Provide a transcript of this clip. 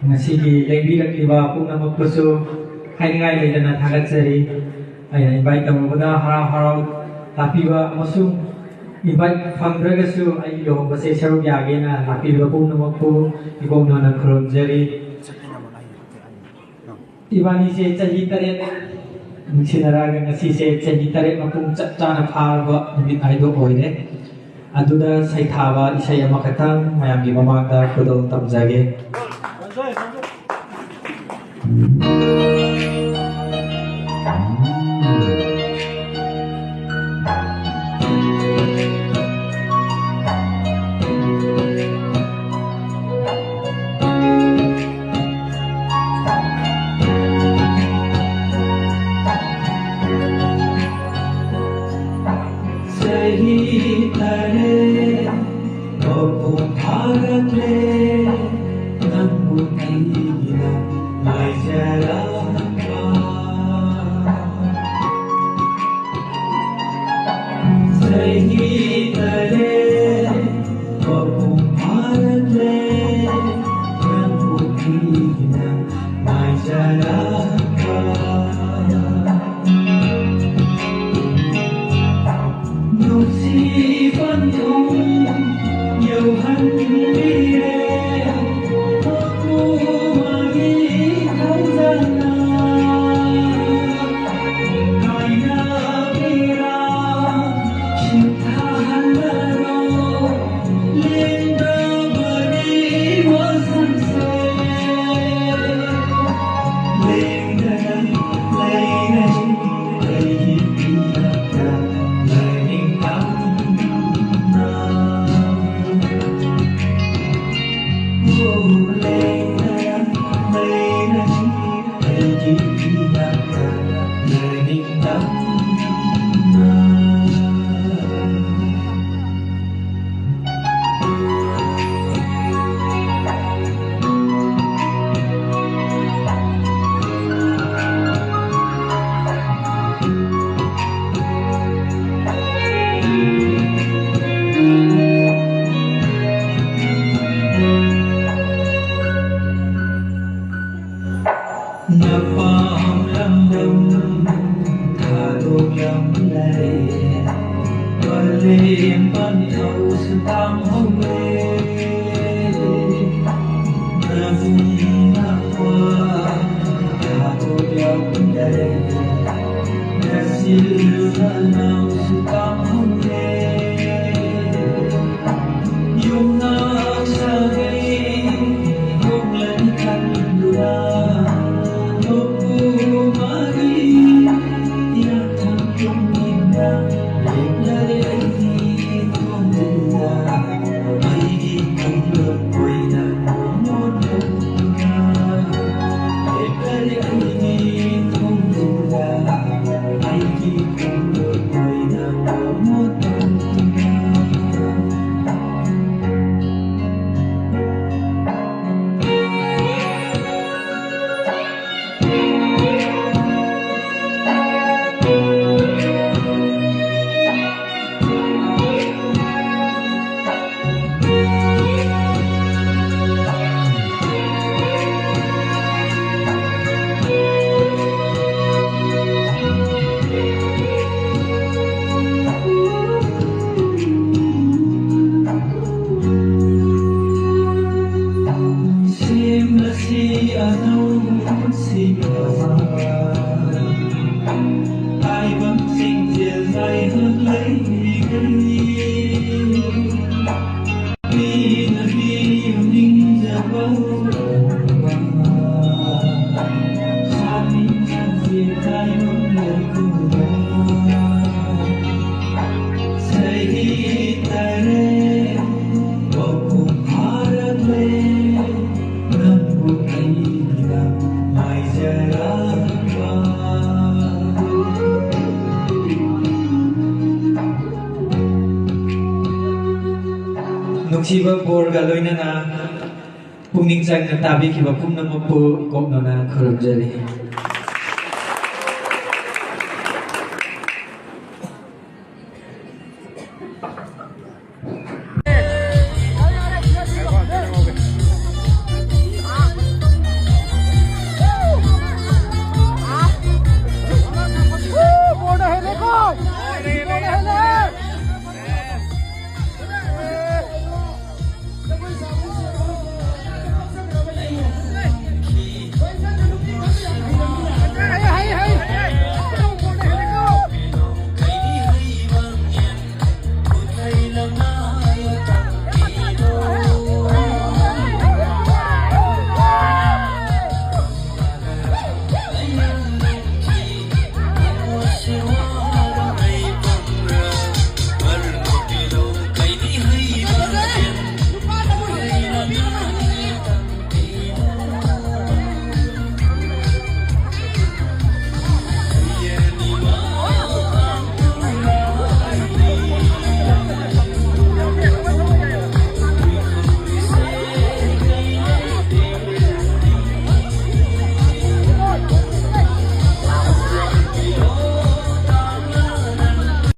Ngasigi ꯂꯩꯕꯤꯔꯛꯂꯤꯕ ꯄꯨꯝꯅꯃꯛꯄꯨꯁꯨ ꯍꯥꯏꯅꯤꯡꯉꯥꯏ ꯂꯩꯇꯅ ꯊꯥꯒꯠꯆꯔꯤ ꯑꯩꯅ ꯏꯟꯚꯥꯏꯠ ꯇꯧꯔꯨꯕꯗ ꯍꯔꯥꯎ ꯍꯔꯥꯎ ꯂꯥꯛꯄꯤꯕ ꯑꯃꯁꯨꯡ ꯏꯟꯚꯥꯏꯠ ꯐꯪꯗ꯭ꯔꯒꯁꯨ ꯑꯩ ꯂꯨꯍꯣꯡꯕꯁꯦ ꯁꯔꯨꯛ ꯌꯥꯒꯦꯅ ꯂꯥꯛꯄꯤꯕ ꯄꯨꯝꯅꯃꯛꯄꯨ ꯏꯀꯣꯛꯅꯅ ꯈꯨꯔꯨꯝꯖꯔꯤ 이반이제 자기 딸의 뭉치나라가 ngasiसे 자기 딸의 mapung chap chana pharba numit aido oire aduda saithaba isai amakatang mayamgi mamangda khudol tamjage Tare, Opo Bharatle, Nambu Tina, Mai Jaraka. Sahi Tare, Opo Bharatle, Nambu Tina, Mai Jaraka. Si vẫn không nhiều hắn đi cô mà đi không gian ngày na mira chim tha lo lên đó bơi qua sông se lên đây Napam lamdam thadok lam lay Parlim pan thau sutam hong le Navum nakwa thadok lam lay Nasil nanau sutam hong le Yung nak sagay Yung lankan dura ai vẫn sinh chia dài hơn lấy vì là vì mình giờ bao xa mình chẳng chia tay mỗi lời cùng say tare Opo Bharatle Nambu Tina Mai Jaraka Nungsiba borga loinana pungning changna tabi kiba pumnamokpo ikoknona khurumjari